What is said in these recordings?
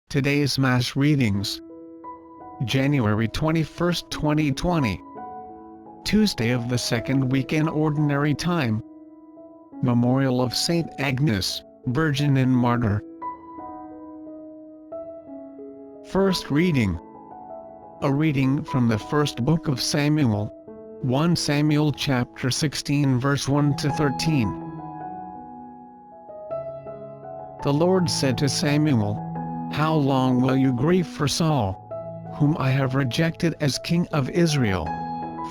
Today's Mass readings. January 21, 2020. Tuesday of the second week in Ordinary Time. Memorial of Saint Agnes, Virgin and Martyr. First reading. A reading from the first book of Samuel. 1 Samuel chapter 16 verse 1 to 13. The Lord said to Samuel, "How long will you grieve for Saul, whom I have rejected as king of Israel?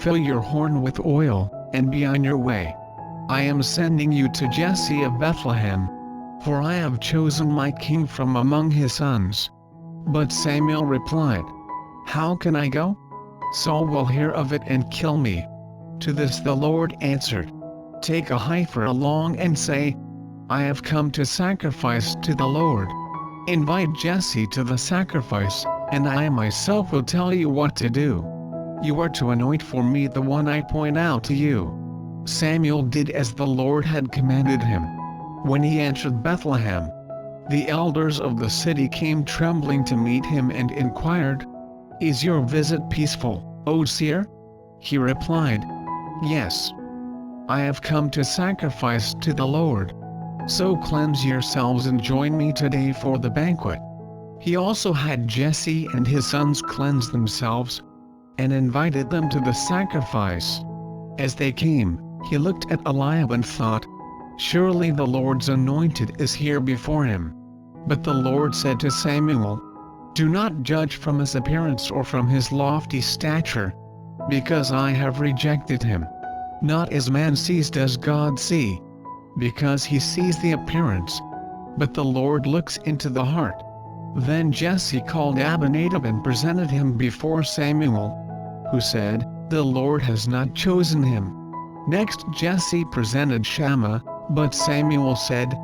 Fill your horn with oil, and be on your way. I am sending you to Jesse of Bethlehem, for I have chosen my king from among his sons." But Samuel replied, "How can I go? Saul will hear of it and kill me." To this the Lord answered, "Take a heifer along and say, 'I have come to sacrifice to the Lord.' Invite Jesse to the sacrifice, and I myself will tell you what to do. You are to anoint for me the one I point out to you." Samuel did as the Lord had commanded him. When he entered Bethlehem, the elders of the city came trembling to meet him and inquired, "Is your visit peaceful, O seer?" He replied, "Yes. I have come to sacrifice to the Lord. So cleanse yourselves and join me today for the banquet." He also had Jesse and his sons cleanse themselves, and invited them to the sacrifice. As they came, he looked at Eliab and thought, "Surely the Lord's anointed is here before him." But the Lord said to Samuel, "Do not judge from his appearance or from his lofty stature, because I have rejected him. Not as man sees does God see, because he sees the appearance, but the Lord looks into the heart." Then Jesse called Abinadab and presented him before Samuel, who said, "The Lord has not chosen him." Next Jesse presented Shammah, but Samuel said,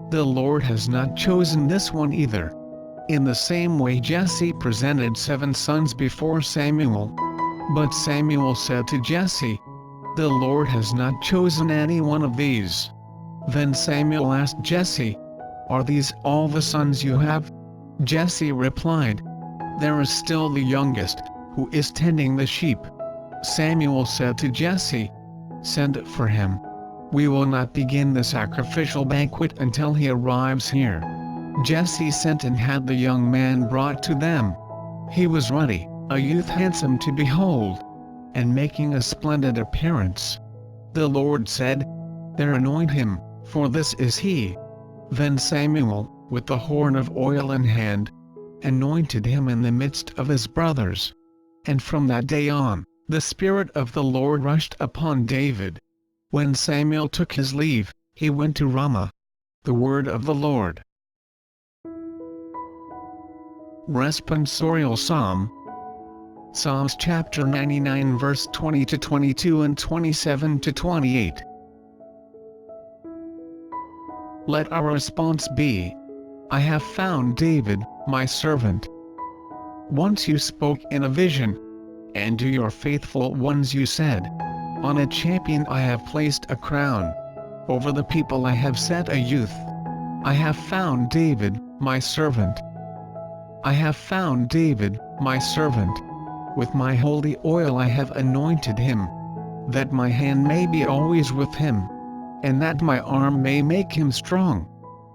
"The Lord has not chosen this one either." In the same way Jesse presented 7 sons before Samuel. But Samuel said to Jesse, "The Lord has not chosen any one of these." Then Samuel asked Jesse, "Are these all the sons you have?" Jesse replied, "There is still the youngest, who is tending the sheep." Samuel said to Jesse, "Send for him. We will not begin the sacrificial banquet until he arrives here." Jesse sent and had the young man brought to them. He was ruddy, a youth handsome to behold, and making a splendid appearance. The Lord said, "There, anoint him, for this is he." Then Samuel, with the horn of oil in hand, anointed him in the midst of his brothers. And from that day on, the Spirit of the Lord rushed upon David. When Samuel took his leave, he went to Ramah. The word of the Lord. Responsorial Psalm. Psalms chapter 99 verse 20 to 22 and 27 to 28. Let our response be, "I have found David, my servant." Once you spoke in a vision, and to your faithful ones you said, "On a champion I have placed a crown. Over the people I have set a youth. I have found David, my servant. I have found David, my servant. With my holy oil I have anointed him, that my hand may be always with him, and that my arm may make him strong.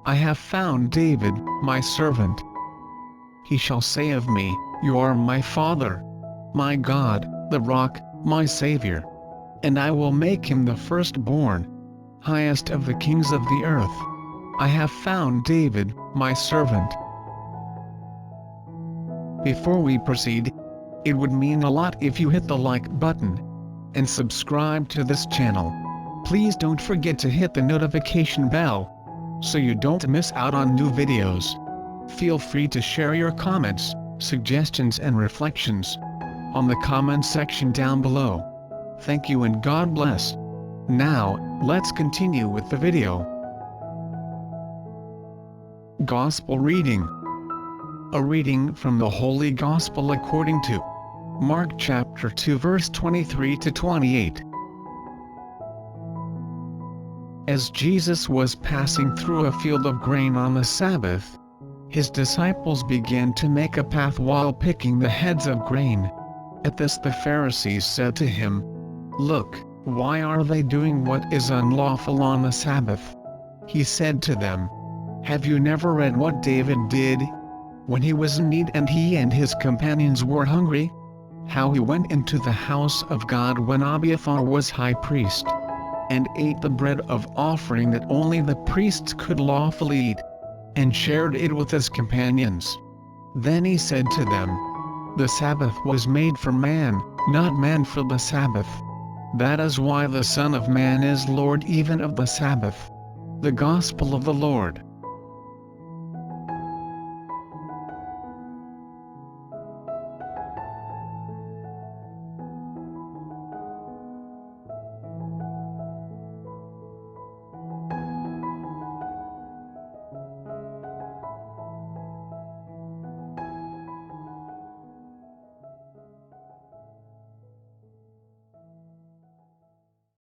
I have found David, my servant. He shall say of me, 'You are my Father, my God, the rock, my Savior.' And I will make him the firstborn, highest of the kings of the earth. I have found David, my servant." Before we proceed, it would mean a lot if you hit the like button and subscribe to this channel. Please don't forget to hit the notification bell, so you don't miss out on new videos. Feel free to share your comments, suggestions and reflections on the comment section down below. Thank you and God bless. Now, let's continue with the video. Gospel reading. A reading from the Holy Gospel according to Mark chapter 2 verse 23 to 28. As Jesus was passing through a field of grain on the Sabbath, His disciples began to make a path while picking the heads of grain. At this the Pharisees said to him, "Look, why are they doing what is unlawful on the Sabbath?" He said to them, "Have you never read what David did when he was in need and he and his companions were hungry? How he went into the house of God when Abiathar was high priest, and ate the bread of offering that only the priests could lawfully eat, and shared it with his companions. Then he said to them, The Sabbath was made for man, not man for the Sabbath. That is why the Son of Man is Lord even of the Sabbath." The Gospel of the Lord.